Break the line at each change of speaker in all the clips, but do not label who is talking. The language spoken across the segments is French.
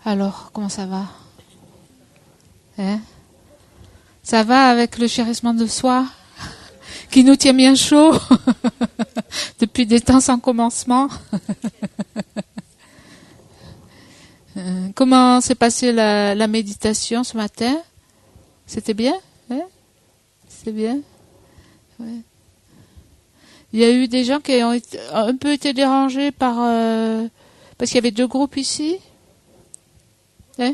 Alors, comment ça va? Hein? Ça va avec le chérissement de soi qui nous tient bien chaud depuis des temps sans commencement. Comment s'est passée la méditation ce matin? C'était bien? Hein? C'est bien? Ouais. Il y a eu des gens qui ont un peu été dérangés par... parce qu'il y avait deux groupes ici. Hein?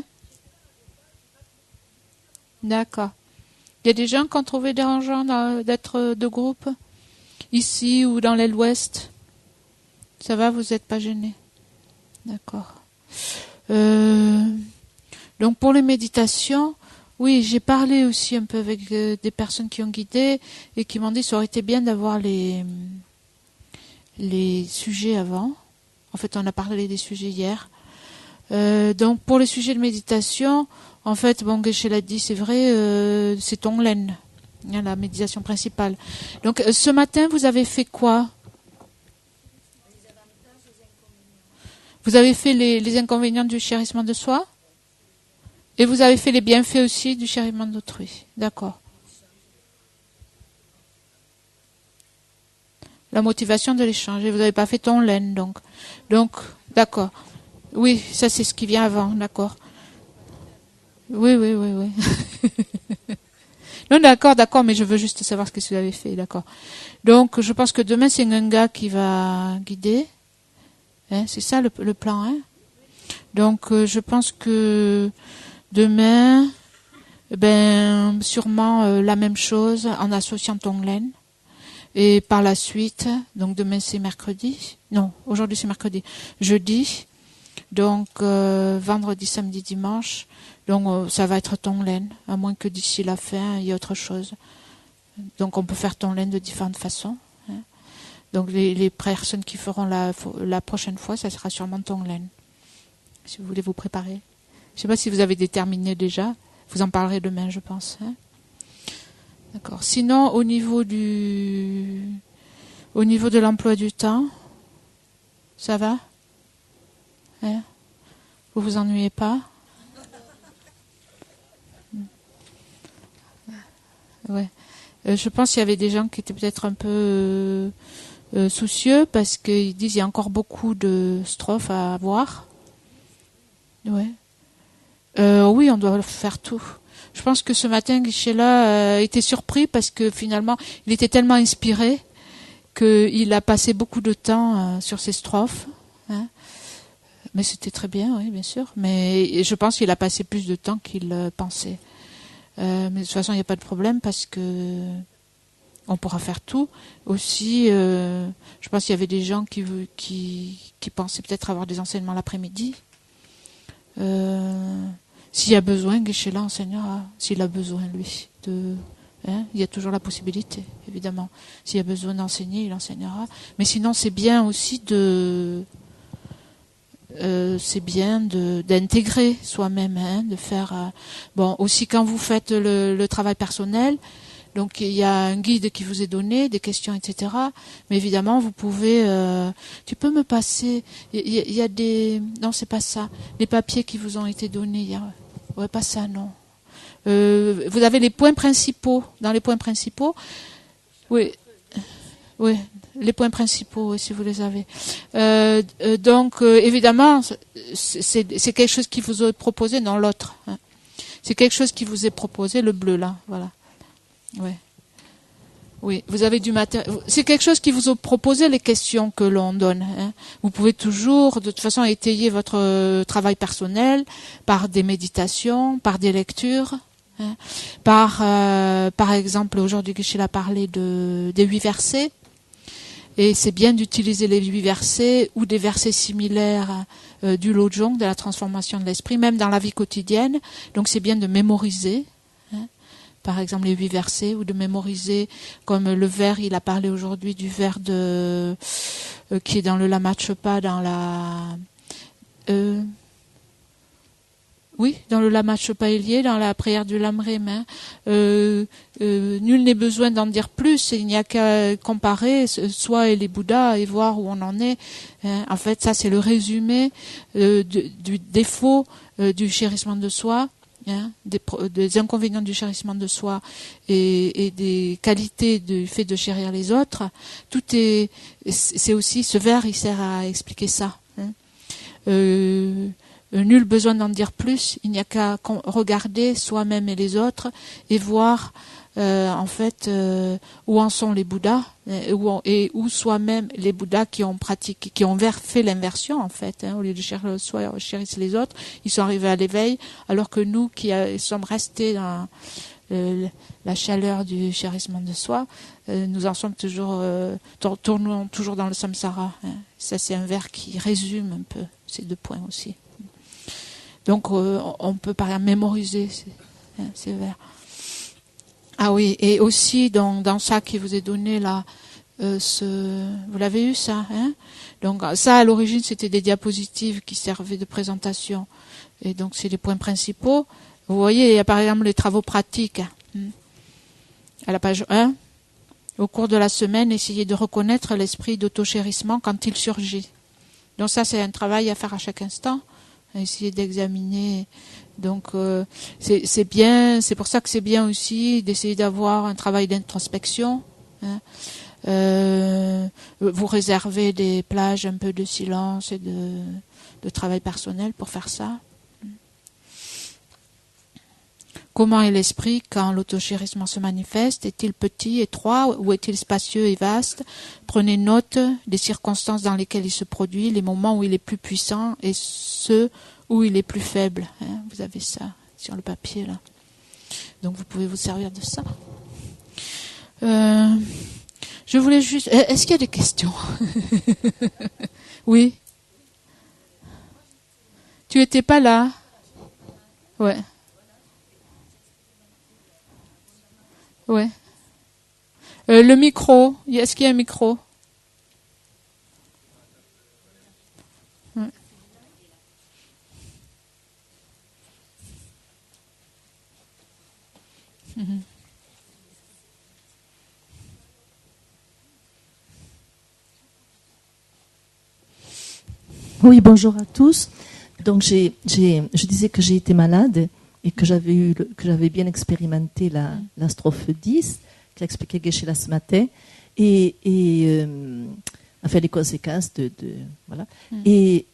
D'accord. Il y a des gens qui ont trouvé dérangeant d'être deux groupes ici ou dans l'aile ouest. Ça va, vous n'êtes pas gênés? D'accord. Donc pour les méditations, oui, j'ai parlé aussi un peu avec des personnes qui ont guidé et qui m'ont dit que ça aurait été bien d'avoir les sujets avant. En fait, on a parlé des sujets hier. Donc pour les sujets de méditation, en fait, bon, Geshe l'a dit, c'est vrai, c'est Tonglen, hein, la méditation principale. Donc ce matin, vous avez fait quoi? Vous avez fait les inconvénients du chérissement de soi? Et vous avez fait les bienfaits aussi du chérissement d'autrui. D'accord. La motivation de l'échange. Et vous n'avez pas fait Tonglen, donc. Donc, d'accord. Oui, ça c'est ce qui vient avant, d'accord. Oui. Non, d'accord, mais je veux juste savoir ce que vous avez fait, d'accord. Donc, je pense que demain, c'est Nganga qui va guider. Hein, c'est ça le plan, hein. Donc, je pense que demain, sûrement la même chose en associant Tonglen. Et par la suite, donc demain c'est mercredi. Non, aujourd'hui c'est mercredi. Jeudi. Donc, vendredi, samedi, dimanche. Donc, ça va être Tonglen, à moins que d'ici la fin, il y ait autre chose. Donc, on peut faire Tonglen de différentes façons. Hein. Donc, les personnes qui feront la prochaine fois, ça sera sûrement Tonglen. Si vous voulez vous préparer. Je ne sais pas si vous avez déterminé déjà. Vous en parlerez demain, je pense. Hein. D'accord. Sinon, au niveau de l'emploi du temps, ça va? Hein? Vous vous ennuyez pas? Ouais. Je pense qu'il y avait des gens qui étaient peut-être un peu soucieux parce qu'ils disent qu'il y a encore beaucoup de strophes à voir. Ouais. Oui, on doit faire tout. Je pense que ce matin, Geshe-la était surpris parce que finalement, il était tellement inspiré qu'il a passé beaucoup de temps sur ces strophes. Hein. Mais c'était très bien, oui, bien sûr. Mais je pense qu'il a passé plus de temps qu'il pensait. Mais de toute façon, il n'y a pas de problème parce que on pourra faire tout. Aussi, je pense qu'il y avait des gens qui pensaient peut-être avoir des enseignements l'après-midi. S'il y a besoin, Geshe-la enseignera. S'il a besoin, lui, il y a toujours la possibilité, évidemment. S'il y a besoin d'enseigner, il enseignera. Mais sinon, c'est bien aussi d'intégrer soi-même, hein, de faire aussi quand vous faites le travail personnel, donc il y a un guide qui vous est donné, des questions, etc. Mais évidemment, vous pouvez tu peux me passer il y a des non, c'est pas ça, les papiers qui vous ont été donnés hier. Ouais, pas ça, non. Vous avez les points principaux. Dans les points principaux, oui, les points principaux, si vous les avez. Donc, évidemment, c'est quelque chose qui vous est proposé dans l'autre. Hein. C'est quelque chose qui vous est proposé, le bleu là, voilà. Ouais. Oui, vous avez du matériel. C'est quelque chose qui vous a proposé les questions que l'on donne. Hein. Vous pouvez toujours, de toute façon, étayer votre travail personnel par des méditations, par des lectures. Hein. Par exemple, aujourd'hui, Geshe-la a parlé des 8 versets. Et c'est bien d'utiliser les 8 versets ou des versets similaires du Lojong, de la transformation de l'esprit, même dans la vie quotidienne. Donc c'est bien de mémoriser, hein, par exemple les 8 versets, ou de mémoriser, comme le vers, il a parlé aujourd'hui du vers qui est dans le Lama Tshepa, dans la... Oui, dans le Lama Chopailier, dans la prière du Lamrim. Nul n'est besoin d'en dire plus. Il n'y a qu'à comparer soi et les Bouddhas et voir où on en est. En fait, ça, c'est le résumé du défaut du chérissement de soi. Des inconvénients du chérissement de soi et des qualités du fait de chérir les autres. C'est aussi, ce vers, il sert à expliquer ça. Nul besoin d'en dire plus, il n'y a qu'à regarder soi-même et les autres et voir en fait où en sont les Bouddhas et où soi-même les Bouddhas qui ont fait l'inversion en fait, au lieu de chérir soi, chérissent les autres, ils sont arrivés à l'éveil, alors que nous qui sommes restés dans la chaleur du chérissement de soi, nous en sommes toujours tournons toujours dans le samsara. Ça, c'est un vers qui résume un peu ces 2 points aussi. Donc on peut par exemple mémoriser ces vers. Ah oui, et aussi dans ça qui vous est donné là, vous l'avez eu ça, Donc ça à l'origine c'était des diapositives qui servaient de présentation, et donc c'est les points principaux. Vous voyez, il y a par exemple les travaux pratiques. À la page 1, au cours de la semaine, essayez de reconnaître l'esprit d'autochérissement quand il surgit. Donc ça c'est un travail à faire à chaque instant. Essayer d'examiner. Donc c'est bien, c'est pour ça que c'est bien aussi d'essayer d'avoir un travail d'introspection. Vous réservez des plages un peu de silence et de travail personnel pour faire ça. Comment est l'esprit quand l'autochérissement se manifeste? Est-il petit, étroit, ou est-il spacieux et vaste? Prenez note des circonstances dans lesquelles il se produit, les moments où il est plus puissant et ceux où il est plus faible. Vous avez ça sur le papier là. Donc vous pouvez vous servir de ça. Je voulais juste... Est-ce qu'il y a des questions? Oui. Tu étais pas là? Ouais. Ouais. Le micro, est-ce qu'il y a un micro? Ouais. Mm-hmm.
Oui, bonjour à tous. Donc je disais que j'ai été malade et que j'avais bien expérimenté la strophe 10 qu'a expliqué Geshe-la ce matin et enfin les conséquences voilà. Et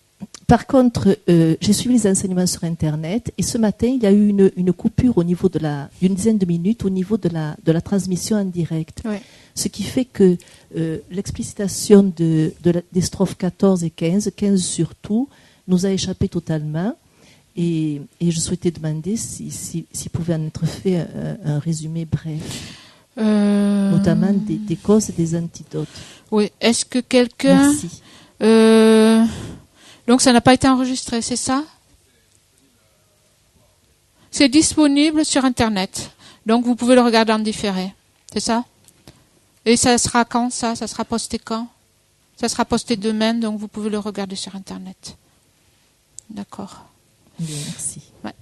par contre, j'ai suivi les enseignements sur Internet et ce matin, il y a eu une coupure au niveau d'une dizaine de minutes au niveau de la transmission en direct.
Oui.
Ce qui fait que l'explicitation des strophes 14 et 15 surtout, nous a échappé totalement. Et je souhaitais demander s'il pouvait en être fait un résumé bref, notamment des causes et des antidotes.
Oui, est-ce que quelqu'un... Merci. Donc ça n'a pas été enregistré, c'est ça? C'est disponible sur Internet. Donc vous pouvez le regarder en différé. C'est ça? Et ça sera quand ça? Ça sera posté quand? Ça sera posté demain, donc vous pouvez le regarder sur Internet. D'accord.
Bien, merci.
Ouais.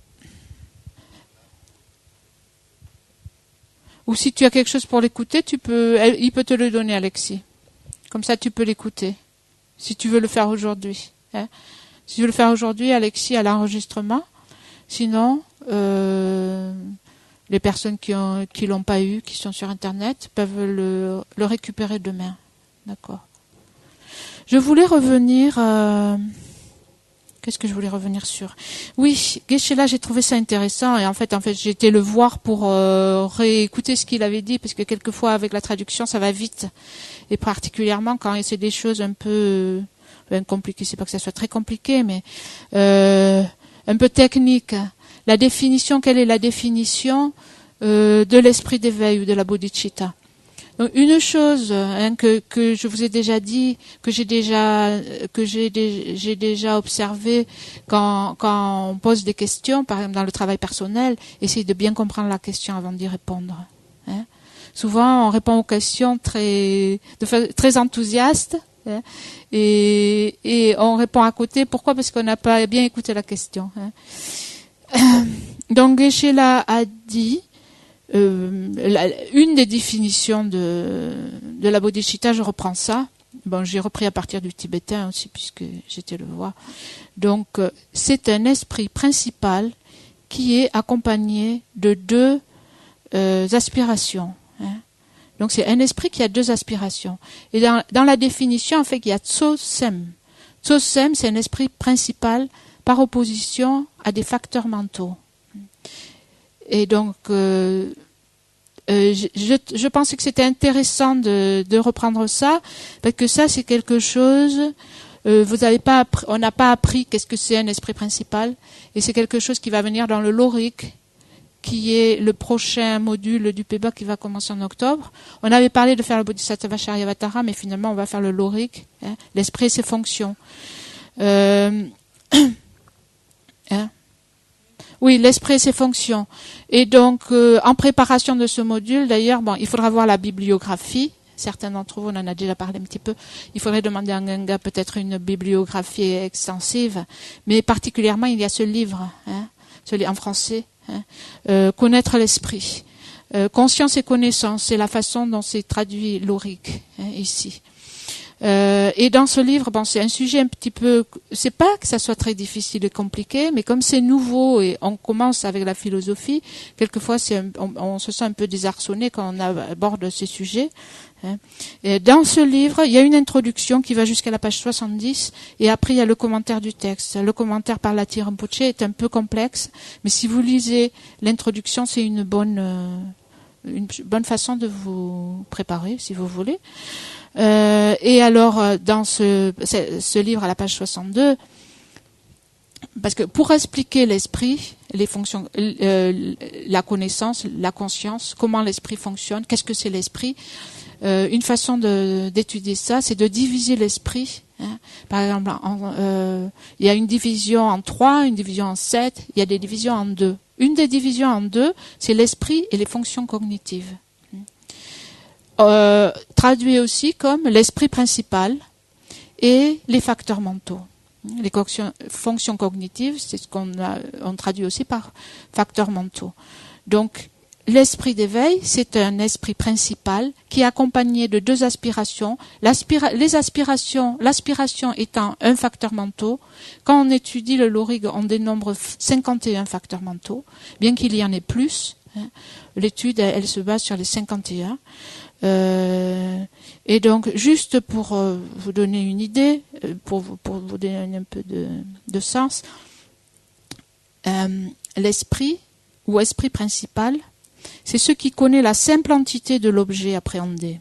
Ou si tu as quelque chose pour l'écouter, il peut te le donner, Alexis. Comme ça, tu peux l'écouter. Si tu veux le faire aujourd'hui. Si tu veux le faire aujourd'hui, Alexis a l'enregistrement. Sinon, les personnes qui l'ont pas eu, qui sont sur Internet, peuvent le récupérer demain. D'accord. Je voulais revenir... Qu'est-ce que je voulais revenir sur? Oui, Geshe-la, j'ai trouvé ça intéressant. Et en fait, j'ai été le voir pour réécouter ce qu'il avait dit, parce que quelquefois, avec la traduction, ça va vite. Et particulièrement quand c'est des choses un peu compliquées. C'est pas que ça soit très compliqué, mais un peu technique. Quelle est la définition de l'esprit d'éveil ou de la bodhicitta? Donc, une chose que je vous ai déjà dit, que j'ai déjà observé quand on pose des questions, par exemple dans le travail personnel, essayez de bien comprendre la question avant d'y répondre. Souvent, on répond aux questions très enthousiaste, et on répond à côté. Pourquoi? Parce qu'on n'a pas bien écouté la question. Donc Geshe-la a dit, une des définitions de la bodhicitta, je reprends ça. Bon, j'ai repris à partir du tibétain aussi, puisque j'étais le voir. Donc, c'est un esprit principal qui est accompagné de deux aspirations. Hein. Donc, c'est un esprit qui a deux aspirations. Et dans la définition, en fait, il y a Tsosem. Tsosem, c'est un esprit principal par opposition à des facteurs mentaux. Et donc, je pensais que c'était intéressant de reprendre ça, parce que ça, c'est quelque chose, on n'a pas appris qu'est-ce que c'est un esprit principal, et c'est quelque chose qui va venir dans le Lorik, qui est le prochain module du PEBA qui va commencer en octobre. On avait parlé de faire le Bodhisattva Charyavatara, mais finalement, on va faire le Lorik, hein, l'esprit et ses fonctions. Hein. Oui, l'esprit et ses fonctions. Et donc, en préparation de ce module, d'ailleurs, bon, il faudra voir la bibliographie. Certains d'entre vous, on en a déjà parlé un petit peu. Il faudrait demander à Nganga peut-être une bibliographie extensive. Mais particulièrement, il y a ce livre, hein, en français, hein, Connaître l'esprit. Conscience et connaissance, c'est la façon dont c'est traduit Lorik, hein, ici. Et dans ce livre, bon, c'est un sujet un petit peu, c'est pas que ça soit très difficile et compliqué, mais comme c'est nouveau et on commence avec la philosophie, quelquefois on se sent un peu désarçonné quand on aborde ces sujets. Hein. Et dans ce livre, il y a une introduction qui va jusqu'à la page 70, et après il y a le commentaire du texte. Le commentaire par Lati Rinpoche est un peu complexe, mais si vous lisez l'introduction, c'est une bonne façon de vous préparer, si vous voulez. Et alors, dans ce livre à la page 62, parce que pour expliquer l'esprit, les fonctions, la connaissance, la conscience, comment l'esprit fonctionne, qu'est-ce que c'est l'esprit, une façon d'étudier ça, c'est de diviser l'esprit. Hein. Par exemple, il y a une division en 3, une division en 7, il y a des divisions en 2. Une des divisions en 2, c'est l'esprit et les fonctions cognitives. Traduit aussi comme l'esprit principal et les facteurs mentaux. Les fonctions cognitives, c'est ce on traduit aussi par facteurs mentaux. Donc, l'esprit d'éveil, c'est un esprit principal qui est accompagné de deux aspirations. L'aspiration étant un facteur mentaux. Quand on étudie le Lorig, on dénombre 51 facteurs mentaux, bien qu'il y en ait plus. Hein. L'étude, elle se base sur les 51. Et donc, juste pour vous donner une idée, pour vous donner un peu de sens, l'esprit ou esprit principal, c'est ce qui connaît la simple entité de l'objet appréhendé.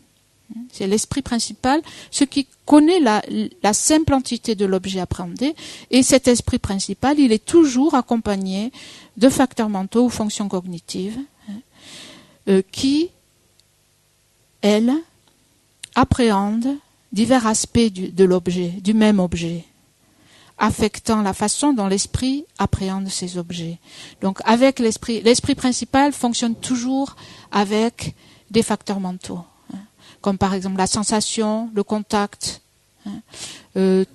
C'est l'esprit principal, ce qui connaît la simple entité de l'objet appréhendé, et cet esprit principal, il est toujours accompagné de facteurs mentaux ou fonctions cognitives qui elle appréhende divers aspects de l'objet, du même objet, affectant la façon dont l'esprit appréhende ces objets. Donc, avec l'esprit principal fonctionne toujours avec des facteurs mentaux, hein, comme par exemple la sensation, le contact. Hein,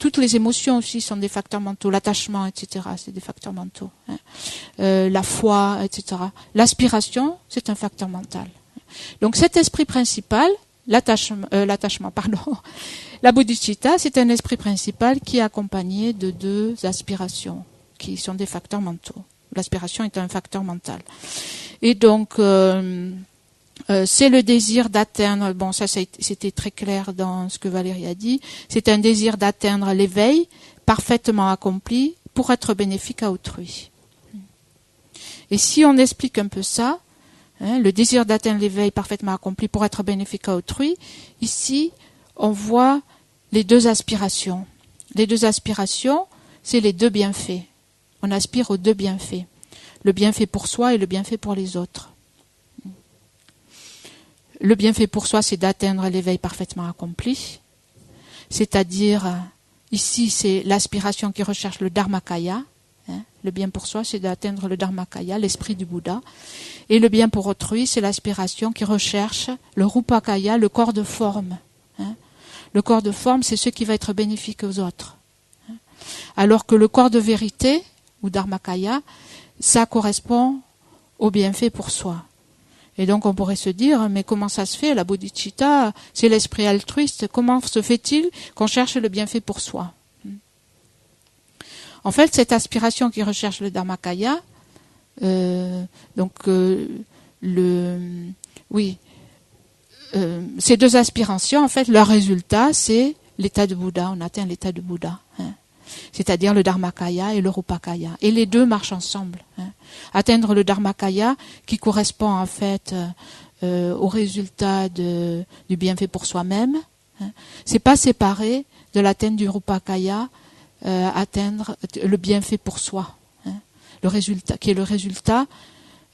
toutes les émotions aussi sont des facteurs mentaux, l'attachement, etc., c'est des facteurs mentaux. Hein, la foi, etc. L'aspiration, c'est un facteur mental. Donc cet esprit principal, l'attachement, la bodhicitta, c'est un esprit principal qui est accompagné de deux aspirations, qui sont des facteurs mentaux. L'aspiration est un facteur mental. Et donc, c'est le désir d'atteindre, bon ça c'était très clair dans ce que Valérie a dit, c'est un désir d'atteindre l'éveil parfaitement accompli pour être bénéfique à autrui. Et si on explique un peu ça, le désir d'atteindre l'éveil parfaitement accompli pour être bénéfique à autrui, ici, on voit les deux aspirations. Les deux aspirations, c'est les deux bienfaits. On aspire aux deux bienfaits. Le bienfait pour soi et le bienfait pour les autres. Le bienfait pour soi, c'est d'atteindre l'éveil parfaitement accompli. C'est-à-dire, ici, c'est l'aspiration qui recherche le Dharmakaya. Le bien pour soi, c'est d'atteindre le Dharmakaya, l'esprit du Bouddha. Et le bien pour autrui, c'est l'aspiration qui recherche le Rupakaya, le corps de forme. Le corps de forme, c'est ce qui va être bénéfique aux autres. Alors que le corps de vérité, ou Dharmakaya, ça correspond au bienfait pour soi. Et donc on pourrait se dire, mais comment ça se fait, la bodhicitta, c'est l'esprit altruiste, comment se fait-il qu'on cherche le bienfait pour soi? En fait, cette aspiration qui recherche le Dharmakaya, ces deux aspirations, en fait, leur résultat, c'est l'état de Bouddha. On atteint l'état de Bouddha, c'est-à-dire le Dharmakaya et le Rupakaya. Et les deux marchent ensemble. Atteindre le Dharmakaya, qui correspond en fait au résultat du bienfait pour soi-même, c'est pas séparé de l'atteinte du Rupakaya, atteindre le bienfait pour soi, le résultat, qui est le résultat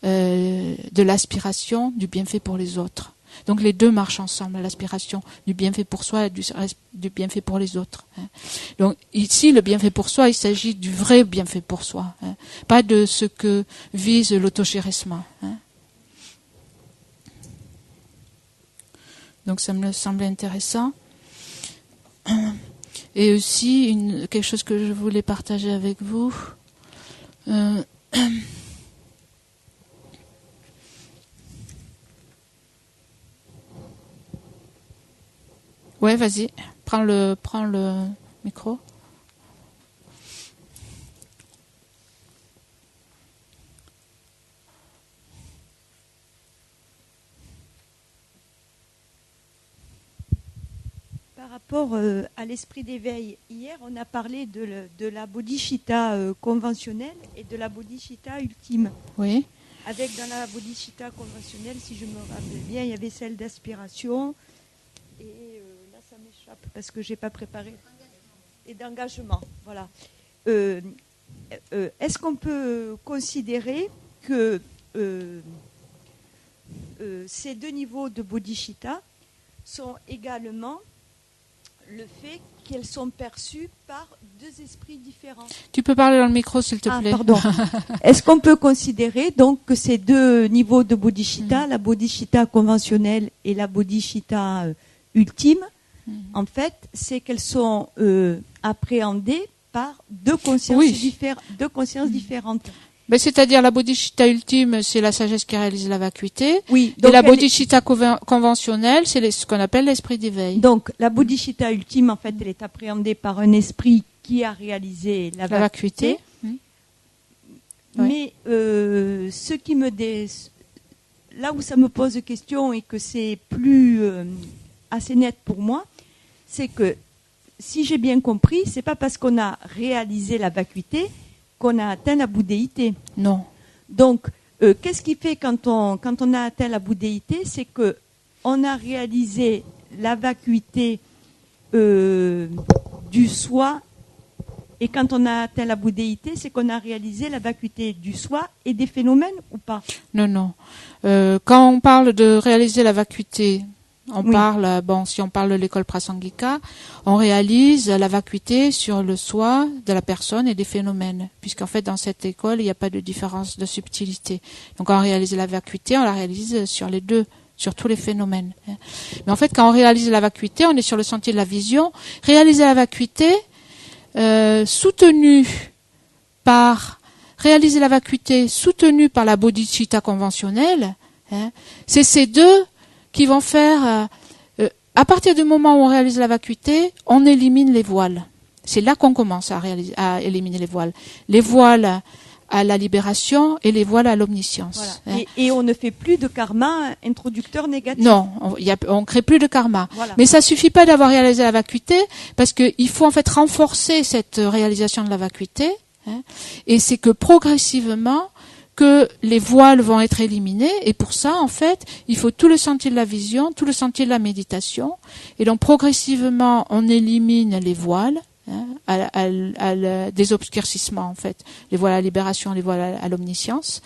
de l'aspiration du bienfait pour les autres. Donc les deux marchent ensemble, l'aspiration du bienfait pour soi et du bienfait pour les autres. Donc ici, le bienfait pour soi, il s'agit du vrai bienfait pour soi, pas de ce que vise l'autogérissement. Donc ça me semblait intéressant. Et aussi, quelque chose que je voulais partager avec vous. Ouais, vas-y, prends le micro.
Par rapport à l'esprit d'éveil, hier on a parlé de la bodhicitta conventionnelle et de la bodhicitta ultime.
Oui.
Avec dans la bodhicitta conventionnelle, si je me rappelle bien, il y avait celle d'aspiration et là ça m'échappe parce que j'ai pas préparé. Et d'engagement, voilà. Est-ce qu'on peut considérer que ces deux niveaux de bodhicitta sont également le fait qu'elles sont perçues par deux esprits différents?
Tu peux parler dans le micro, s'il te plaît.
Pardon. Est-ce qu'on peut considérer donc que ces deux niveaux de bodhicitta, la bodhicitta conventionnelle et la bodhicitta ultime, en fait, c'est qu'elles sont appréhendées par deux consciences, différentes.
Ben, c'est-à-dire la bodhicitta ultime, c'est la sagesse qui réalise la vacuité.
Oui.
Et la bodhicitta conventionnelle, c'est ce qu'on appelle l'esprit d'éveil.
Donc la bodhicitta ultime, en fait, elle est appréhendée par un esprit qui a réalisé la vacuité. Mais ce qui là où ça me pose question et que c'est plus assez net pour moi, c'est que si j'ai bien compris, c'est pas parce qu'on a réalisé la vacuité qu'on a atteint la bouddhéité.
Non.
Donc, qu'est-ce qui fait quand on a atteint la bouddhéité? C'est que on a réalisé la vacuité du soi, et quand on a atteint la bouddhéité, c'est qu'on a réalisé la vacuité du soi et des phénomènes ou pas?
Non. Quand on parle de réaliser la vacuité, parle, si on parle de l'école Prasangika, on réalise la vacuité sur le soi de la personne et des phénomènes, puisqu'en fait dans cette école il n'y a pas de différence de subtilité. Donc quand on réalise la vacuité, on la réalise sur les deux, sur tous les phénomènes. Mais en fait quand on réalise la vacuité, on est sur le sentier de la vision. Réaliser la vacuité, soutenu par la bodhicitta conventionnelle, c'est ces deux qui vont faire, à partir du moment où on réalise la vacuité, on élimine les voiles. C'est là qu'on commence à éliminer les voiles. Les voiles à la libération et les voiles à l'omniscience.
Voilà. Et on ne fait plus de karma introducteur négatif.
Non, on crée plus de karma.
Voilà.
Mais ça suffit pas d'avoir réalisé la vacuité, parce qu'il faut en fait renforcer cette réalisation de la vacuité. Et c'est que progressivement, que les voiles vont être éliminés, et pour ça, en fait, il faut tout le sentier de la vision, tout le sentier de la méditation, et donc progressivement, on élimine les voiles, des obscurcissements, en fait, les voiles à la libération, les voiles à l'omniscience,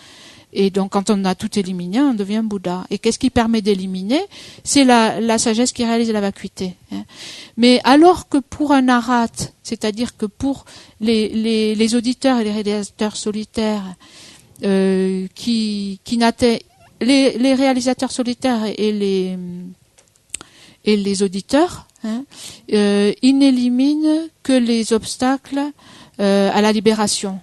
et donc quand on a tout éliminé, on devient Bouddha. Et qu'est-ce qui permet d'éliminer? C'est la sagesse qui réalise la vacuité. Mais alors que pour un arat, c'est-à-dire que pour les auditeurs et les réalisateurs solitaires, qui n'atteignent les réalisateurs solitaires et les auditeurs, ils n'éliminent que les obstacles à la libération,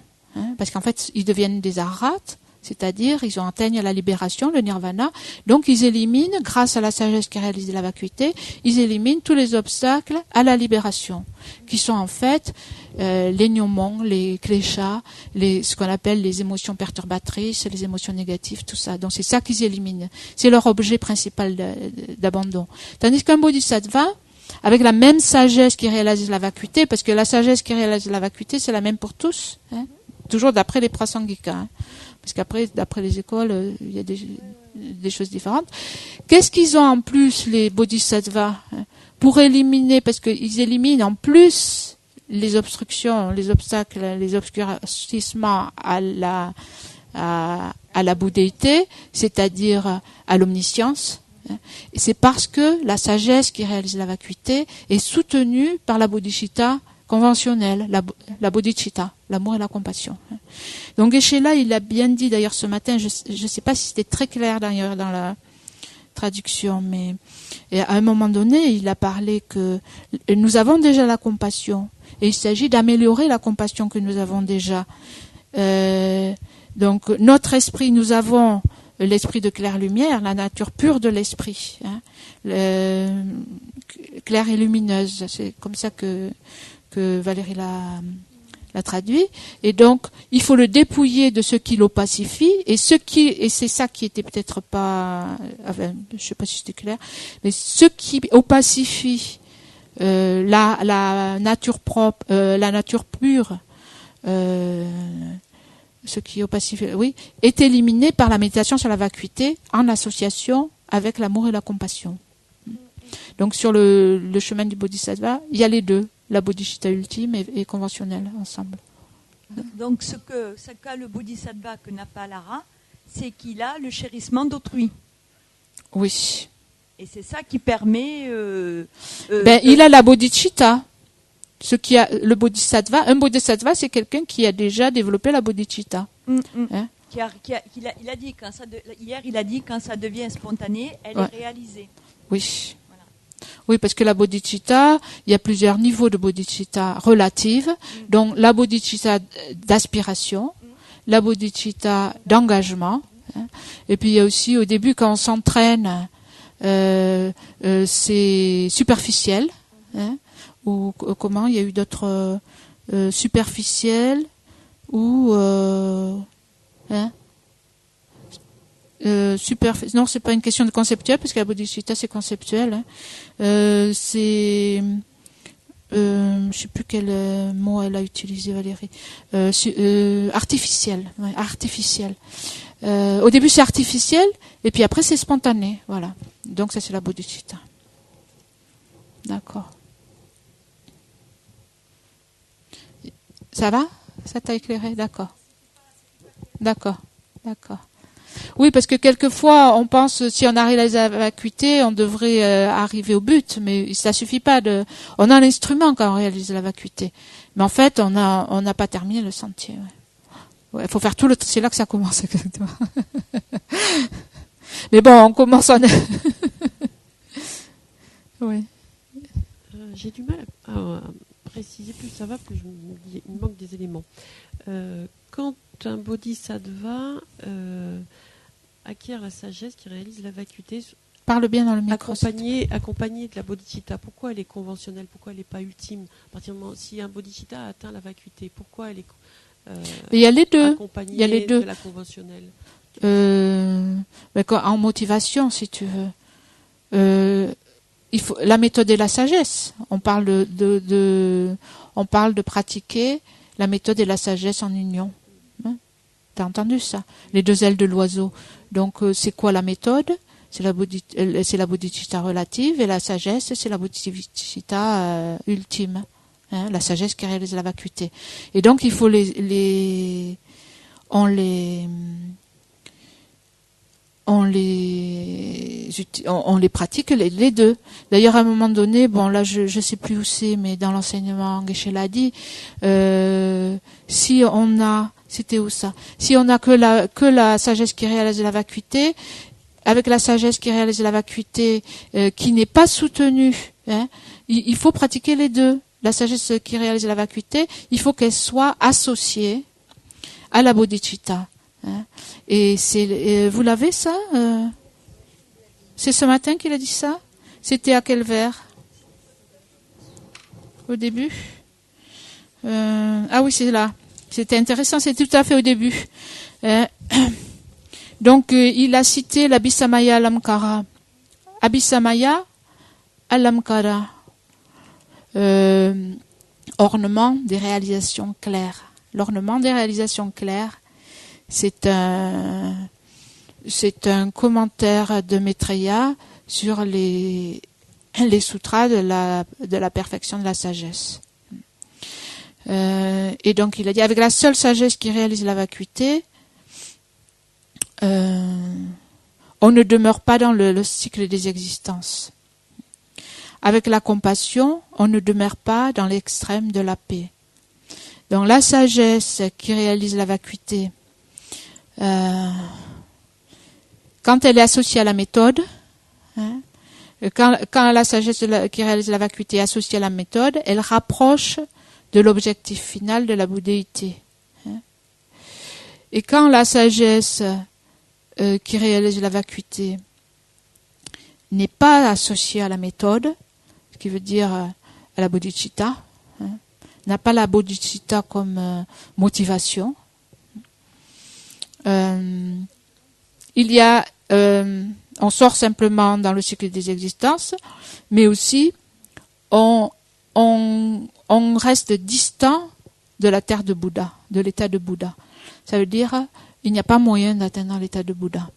parce qu'en fait, ils deviennent des arhats, c'est-à-dire ils ont atteignent la libération, le nirvana. Donc ils éliminent, grâce à la sagesse qui réalise la vacuité, ils éliminent tous les obstacles à la libération, qui sont en fait les gnomons, les kleshas, ce qu'on appelle les émotions perturbatrices, les émotions négatives, tout ça. Donc c'est ça qu'ils éliminent. C'est leur objet principal d'abandon. Tandis qu'un bodhisattva, avec la même sagesse qui réalise la vacuité, parce que la sagesse qui réalise la vacuité, c'est la même pour tous, hein, toujours d'après les prasangika, hein, parce qu'après, d'après les écoles, il y a des choses différentes. Qu'est-ce qu'ils ont en plus, les bodhisattvas, hein, pour éliminer, parce qu'ils éliminent en plus les obstructions, les obstacles, les obscurcissements à la bouddhéité, c'est-à-dire à l'omniscience. C'est parce que la sagesse qui réalise la vacuité est soutenue par la bodhicitta conventionnelle, la bodhicitta, l'amour et la compassion. Donc Geshe-la, il a bien dit d'ailleurs ce matin, je ne sais pas si c'était très clair d'ailleurs dans la traduction, mais à un moment donné, il a parlé que nous avons déjà la compassion et il s'agit d'améliorer la compassion que nous avons déjà. Donc notre esprit, nous avons l'esprit de claire-lumière, la nature pure de l'esprit, hein, claire et lumineuse, c'est comme ça que Valérie l'a traduit. Et donc, il faut le dépouiller de ce qui l'opacifie, et c'est ça qui était peut-être pas, enfin, je sais pas si c'était clair, mais ce qui opacifie la nature propre, la nature pure, ce qui opacifie, oui, est éliminé par la méditation sur la vacuité en association avec l'amour et la compassion. Donc sur le chemin du bodhisattva, il y a les deux, la bodhicitta ultime et conventionnelle ensemble.
Donc ce qu'a le bodhisattva que n'a pas l'ara, c'est qu'il a le chérissement d'autrui.
Oui.
Et c'est ça qui permet...
il a la bodhicitta. Un bodhisattva, c'est quelqu'un qui a déjà développé la bodhicitta. Hein?
Il a dit hier, il a dit quand ça devient spontané, elle est réalisée.
Oui. Voilà. Oui, parce que la bodhicitta, il y a plusieurs niveaux de bodhicitta relative. Donc la bodhicitta d'aspiration, la bodhicitta d'engagement, hein, et puis il y a aussi au début quand on s'entraîne, c'est superficiel. Hein, ou comment il y a eu d'autres superficiels ou non, c'est pas une question de conceptuel parce que la bodhicitta c'est conceptuel, hein. C'est je sais plus quel mot elle a utilisé Valérie, artificiel, ouais, artificiel. Au début c'est artificiel et puis après c'est spontané, voilà. Donc ça c'est la bodhicitta. D'accord. Ça va? Ça t'a éclairé? D'accord. D'accord. Oui, parce que quelquefois, on pense, si on arrive à la vacuité, on devrait arriver au but, mais ça suffit pas on a l'instrument quand on réalise la vacuité. Mais en fait, on n'a pas terminé le sentier. Ouais, faut faire c'est là que ça commence, exactement. Mais bon, on commence oui.
J'ai du mal à préciser, plus ça va, plus il me manque des éléments. Quand un bodhisattva acquiert la sagesse qui réalise la vacuité,
parle bien dans le micro.
Accompagnée de la bodhicitta, pourquoi elle est conventionnelle, pourquoi elle n'est pas ultime? À partir du moment si un bodhicitta a atteint la vacuité, pourquoi elle est
il y a les deux.
Accompagnée
Il y a les deux.
De la conventionnelle.
En motivation, si tu veux. Il faut la méthode et la sagesse. On parle de pratiquer la méthode et la sagesse en union. Hein? T'as entendu ça? Les deux ailes de l'oiseau. Donc c'est quoi la méthode? C'est la bodhicitta relative et la sagesse, c'est la bodhicitta ultime. Hein? La sagesse qui réalise la vacuité. Et donc il faut on les pratique les deux. D'ailleurs, à un moment donné, bon là, je sais plus où c'est, mais dans l'enseignement, Geshe l'a dit, si on a que la sagesse qui réalise la vacuité, avec la sagesse qui réalise la vacuité, qui n'est pas soutenue, hein, il faut pratiquer les deux. La sagesse qui réalise la vacuité, il faut qu'elle soit associée à la bodhicitta. Hein. Et vous l'avez ça c'est ce matin qu'il a dit ça? C'était à quel vers? Au début? Ah oui, c'est là. C'était intéressant, c'est tout à fait au début. Donc, il a cité l'Abhisamaya Alamkara. Abhisamaya Alamkara. Ornement des réalisations claires. L'ornement des réalisations claires, c'est un commentaire de Maitreya sur les sutras de la perfection de la sagesse. Et donc il a dit, avec la seule sagesse qui réalise la vacuité, on ne demeure pas dans le cycle des existences. Avec la compassion, on ne demeure pas dans l'extrême de la paix. Donc la sagesse qui réalise la vacuité, quand elle est associée à la méthode, hein, quand la sagesse qui réalise la vacuité est associée à la méthode, elle rapproche de l'objectif final de la bouddhéité. Hein. Et quand la sagesse qui réalise la vacuité n'est pas associée à la méthode, ce qui veut dire à la bodhicitta, hein, n'a pas la bodhicitta comme motivation, il y a, on sort simplement dans le cycle des existences, mais aussi on reste distant de la terre de Bouddha, de l'état de Bouddha. Ça veut dire il n'y a pas moyen d'atteindre l'état de Bouddha.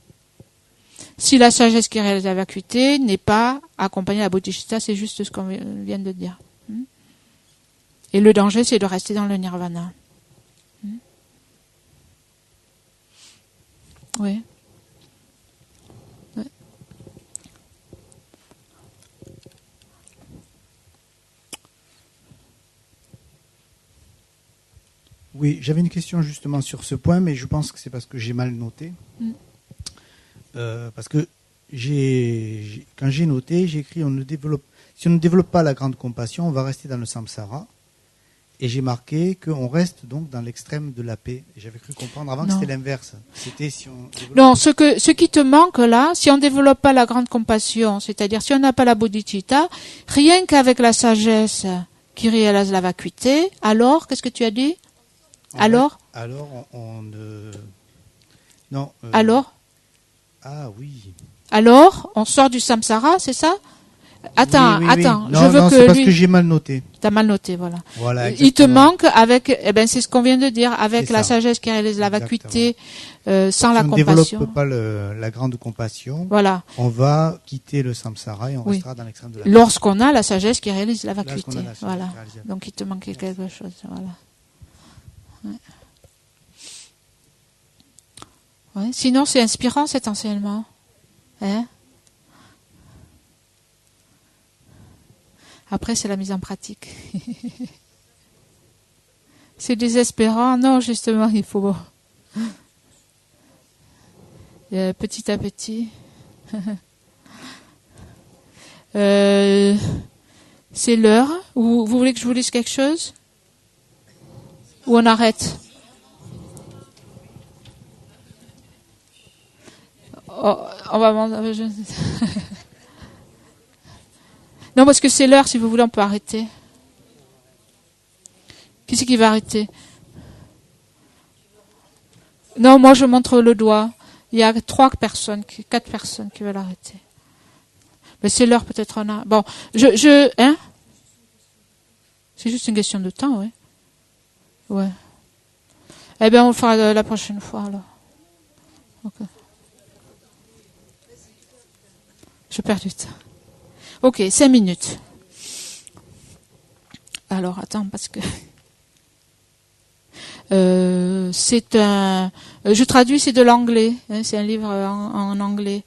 Si la sagesse qui réalise la vacuité n'est pas accompagnée de la bodhicitta, c'est juste ce qu'on vient de dire. Et le danger, c'est de rester dans le nirvana. Oui. Ouais.
Oui, j'avais une question justement sur ce point, mais je pense que c'est parce que j'ai mal noté. Parce que quand j'ai noté, j'ai écrit si on ne développe pas la grande compassion, on va rester dans le samsara. Et j'ai marqué qu'on reste donc dans l'extrême de la paix. Et j'avais cru comprendre avant que c'était l'inverse. C'était si on
non, ce qui te manque là, si on ne développe pas la grande compassion, c'est-à-dire si on n'a pas la bodhicitta, rien qu'avec la sagesse qui réalise la vacuité, alors, qu'est-ce que tu as dit? Alors
non.
Alors
Ah oui.
Alors, on sort du samsara, c'est ça? Attends,
oui.
attends.
Non,
je veux que
c'est parce que j'ai mal noté.
T'as mal noté, voilà.
Voilà,
il te manque avec, c'est ce qu'on vient de dire, avec la sagesse qui réalise la vacuité, sans la compassion.
Si on ne développe pas la grande compassion,
voilà,
on va quitter le samsara et on restera dans l'extrême de la paix.
Lorsqu'on a la sagesse qui réalise la vacuité, voilà.
Qui
Donc il te manquait quelque chose, voilà. Ouais. Ouais. Sinon, c'est inspirant cet enseignement. Hein? Après, c'est la mise en pratique. C'est désespérant. Non, justement, il faut petit à petit. C'est l'heure. Vous voulez que je vous lise quelque chose? Ou on arrête? Oh, on va non, parce que c'est l'heure, si vous voulez, on peut arrêter. Qui c'est qui va arrêter? Non, moi je montre le doigt. Il y a 4 personnes qui veulent arrêter. Mais c'est l'heure, peut-être on a... Bon, hein? C'est juste une question de temps, oui. Ouais. Eh bien, on le fera la prochaine fois, alors. Okay. Je perds du temps. Ok, 5 minutes. Alors, attends, parce que... c'est un... Je traduis, c'est de l'anglais. Hein, c'est un livre en anglais.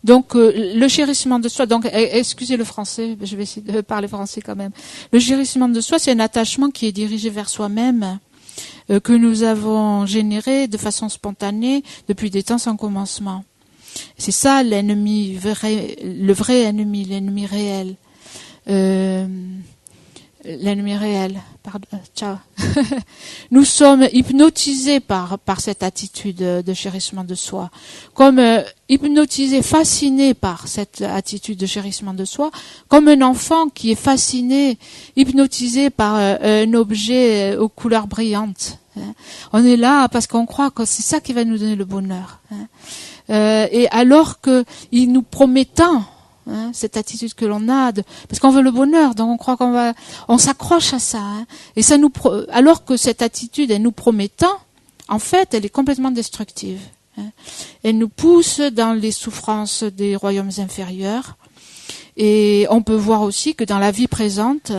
Donc, le chérissement de soi... Donc, excusez le français, je vais essayer de parler français quand même. Le chérissement de soi, c'est un attachement qui est dirigé vers soi-même, que nous avons généré de façon spontanée depuis des temps sans commencement. C'est ça l'ennemi vrai, le vrai ennemi, l'ennemi réel. l'ennemi réel. Pardon, ciao. Nous sommes hypnotisés par cette attitude de chérissement de soi. Comme hypnotisés, fascinés par cette attitude de chérissement de soi, comme un enfant qui est fasciné, hypnotisé par un objet aux couleurs brillantes. On est là parce qu'on croit que c'est ça qui va nous donner le bonheur. Et alors que il nous promet tant, cette attitude que l'on a, parce qu'on veut le bonheur, donc on croit on s'accroche à ça. Et ça alors que cette attitude, elle nous promet tant, en fait, elle est complètement destructive. Elle nous pousse dans les souffrances des royaumes inférieurs. Et on peut voir aussi que dans la vie présente,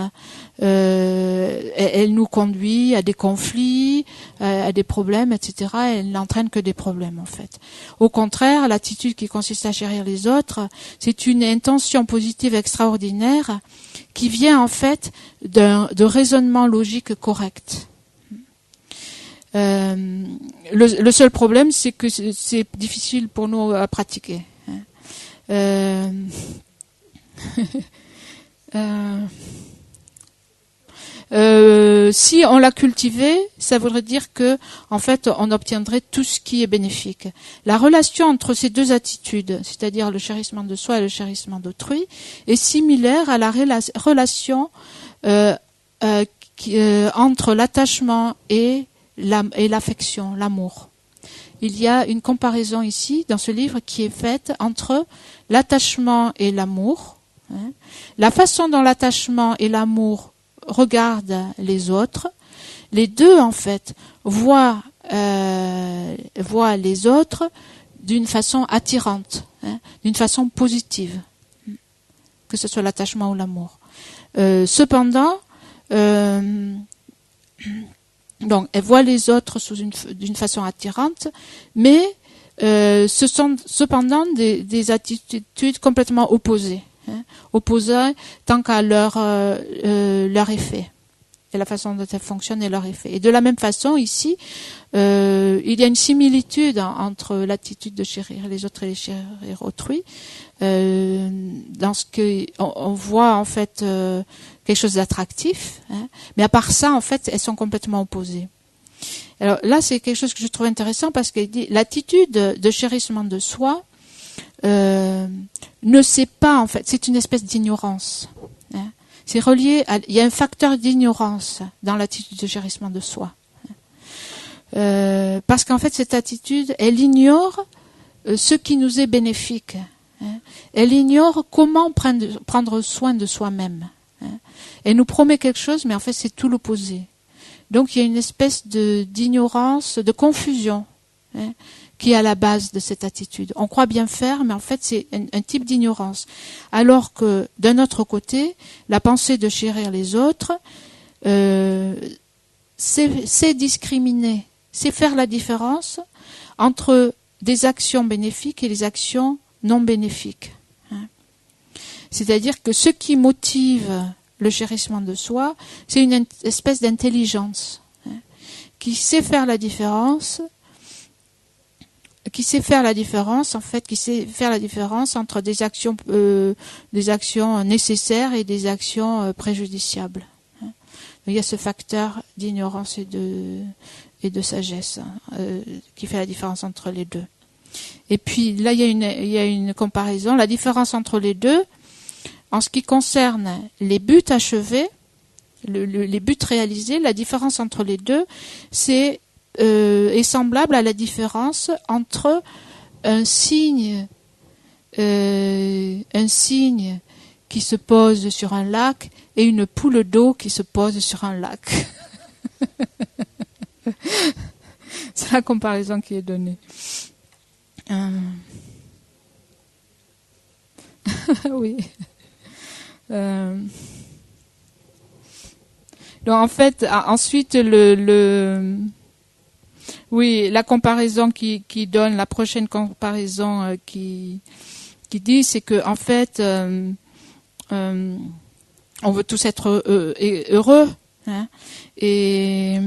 elle nous conduit à des conflits, à des problèmes, etc. Elle n'entraîne que des problèmes, en fait. Au contraire, l'attitude qui consiste à chérir les autres, c'est une intention positive extraordinaire qui vient, en fait, de raisonnement logique correct. Le seul problème, c'est que c'est difficile pour nous à pratiquer. Si on l'a cultivé, ça voudrait dire que, en fait, on obtiendrait tout ce qui est bénéfique. La relation entre ces deux attitudes, c'est-à-dire le chérissement de soi et le chérissement d'autrui, est similaire à la relation entre l'attachement et l'affection, l'amour. Il y a une comparaison ici, dans ce livre, qui est faite entre l'attachement et l'amour. La façon dont l'attachement et l'amour regardent les autres, les deux en fait voient les autres d'une façon attirante, d'une façon positive, que ce soit l'attachement ou l'amour. Cependant, donc elles voient les autres d'une façon attirante, mais ce sont cependant des attitudes complètement opposées. Opposées tant qu'à leur effet et la façon dont elles fonctionnent et leur effet. Et de la même façon, ici, il y a une similitude entre l'attitude de chérir les autres et les chérir autrui, dans ce que on voit en fait quelque chose d'attractif, mais à part ça, en fait, elles sont complètement opposées. Alors là, c'est quelque chose que je trouve intéressant parce qu'il dit l'attitude de chérissement de soi ne sait pas, en fait, c'est une espèce d'ignorance. C'est relié il y a un facteur d'ignorance dans l'attitude de chérissement de soi. Parce qu'en fait, cette attitude, elle ignore ce qui nous est bénéfique. Elle ignore comment prendre soin de soi-même. Elle nous promet quelque chose, mais en fait, c'est tout l'opposé. Donc, il y a une espèce d'ignorance, de confusion, qui est à la base de cette attitude. On croit bien faire, mais en fait, c'est un type d'ignorance. Alors que, d'un autre côté, la pensée de chérir les autres, c'est discriminer, c'est faire la différence entre des actions bénéfiques et les actions non bénéfiques. C'est-à-dire que ce qui motive le chérissement de soi, c'est une espèce d'intelligence qui sait faire la différence, en fait, qui sait faire la différence entre des actions nécessaires et des actions préjudiciables. Il y a ce facteur d'ignorance et de sagesse qui fait la différence entre les deux. Et puis là, il y a une comparaison. La différence entre les deux, en ce qui concerne les buts achevés, les buts réalisés, la différence entre les deux, est semblable à la différence entre un signe qui se pose sur un lac et une poule d'eau qui se pose sur un lac. C'est la comparaison qui est donnée. Oui. Donc en fait, ensuite oui, la comparaison qui donne, la prochaine comparaison qui dit, c'est que en fait, on veut tous être heureux, et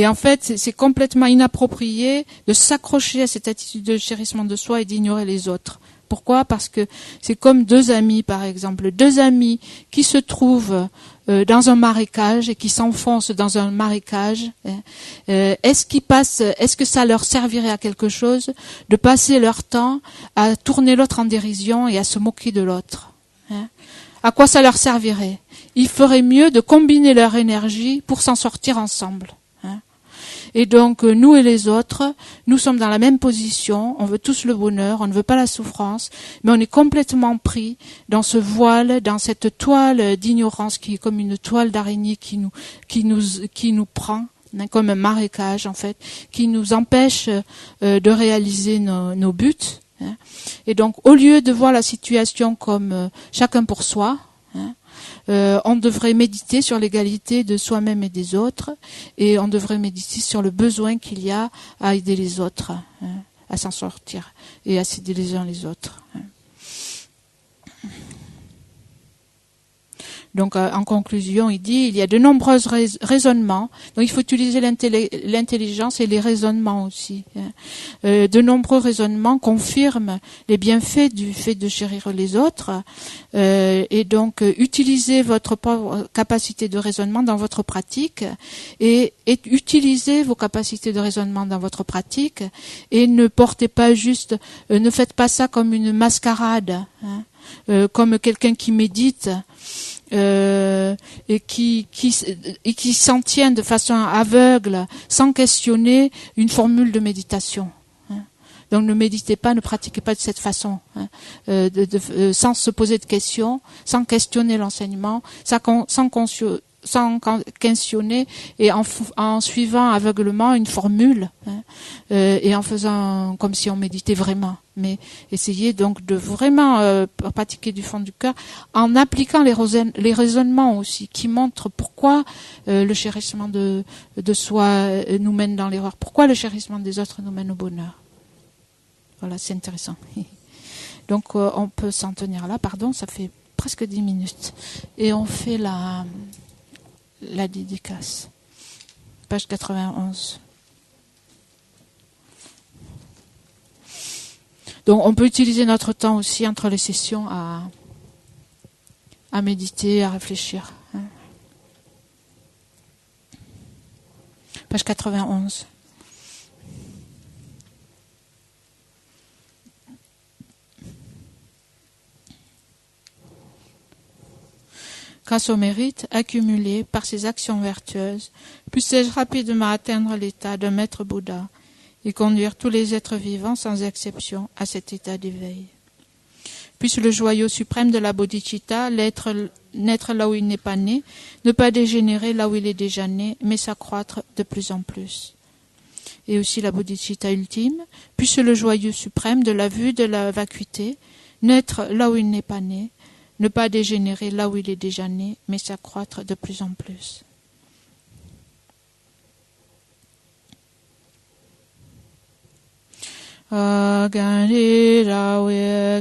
en fait, c'est complètement inapproprié de s'accrocher à cette attitude de chérissement de soi et d'ignorer les autres. Pourquoi? Parce que c'est comme deux amis, par exemple. Deux amis qui se trouvent dans un marécage et qui s'enfoncent dans un marécage. Est-ce que ça leur servirait à quelque chose de passer leur temps à tourner l'autre en dérision et à se moquer de l'autre? À quoi ça leur servirait? Il ferait mieux de combiner leur énergie pour s'en sortir ensemble. Et donc, nous et les autres, nous sommes dans la même position, on veut tous le bonheur, on ne veut pas la souffrance, mais on est complètement pris dans ce voile, dans cette toile d'ignorance qui est comme une toile d'araignée qui nous prend, comme un marécage en fait, qui nous empêche de réaliser nos buts. Et donc, au lieu de voir la situation comme chacun pour soi, on devrait méditer sur l'égalité de soi-même et des autres, et on devrait méditer sur le besoin qu'il y a à aider les autres, à s'en sortir et à s'aider les uns les autres. Donc, en conclusion, il dit, il y a de nombreux raisonnements. Donc, il faut utiliser l'intelligence et les raisonnements aussi. De nombreux raisonnements confirment les bienfaits du fait de chérir les autres. Et donc, utilisez votre capacité de raisonnement dans votre pratique et utilisez vos capacités de raisonnement dans votre pratique et ne portez pas juste, ne faites pas ça comme une mascarade, comme quelqu'un qui médite. Et qui s'en tient de façon aveugle, sans questionner une formule de méditation. Donc ne méditez pas, ne pratiquez pas de cette façon, sans se poser de questions, sans questionner l'enseignement, sans questionner et en suivant aveuglement une formule et en faisant comme si on méditait vraiment. Mais essayez donc de vraiment pratiquer du fond du cœur en appliquant les raisonnements aussi qui montrent pourquoi le chérissement de soi nous mène dans l'erreur, pourquoi le chérissement des autres nous mène au bonheur. Voilà, c'est intéressant. Donc on peut s'en tenir là, ça fait presque 10 minutes. Et on fait la dédicace. Page 91. Donc on peut utiliser notre temps aussi entre les sessions à méditer, à réfléchir. Page 91. Grâce au mérite accumulé par ces actions vertueuses, puisse-je rapidement atteindre l'état d'un maître Bouddha et conduire tous les êtres vivants sans exception à cet état d'éveil. Puisse le joyau suprême de la bodhicitta naître là où il n'est pas né, ne pas dégénérer là où il est déjà né, mais s'accroître de plus en plus. Et aussi la bodhicitta ultime, puisse le joyau suprême de la vue de la vacuité naître là où il n'est pas né, ne pas dégénérer là où il est déjà né, mais s'accroître de plus en plus. Agandhira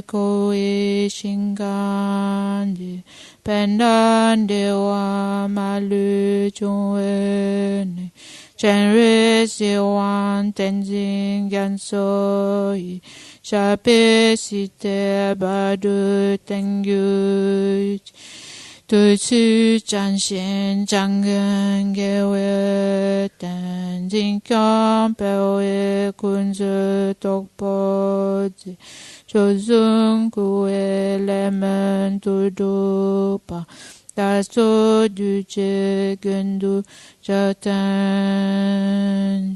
koe shingandi pendande wa malu chunwene chenre siwan tenzin gansoi shape site badu tengyuj tu su chanshin changen gewe tenzin kyam pewe kunzu tokpoji chozung kuwe lemen tudupa daso duche gendu jatan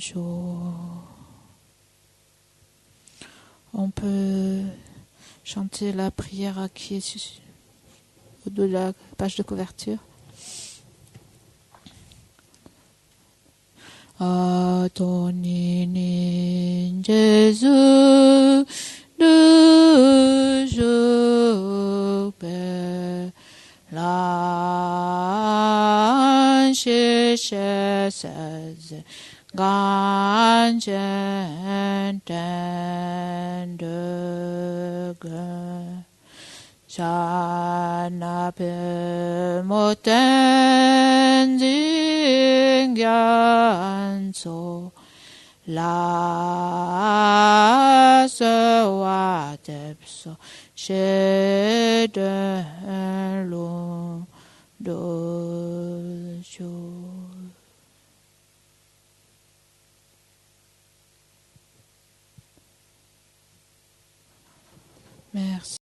sho. On peut chanter la prière qui est au-delà de la page de couverture. Atonini Jésus de Joubert la chercheuse ganjen de gueule. Shanape moten zinganso la sewatep so she de lo do jo. Merci.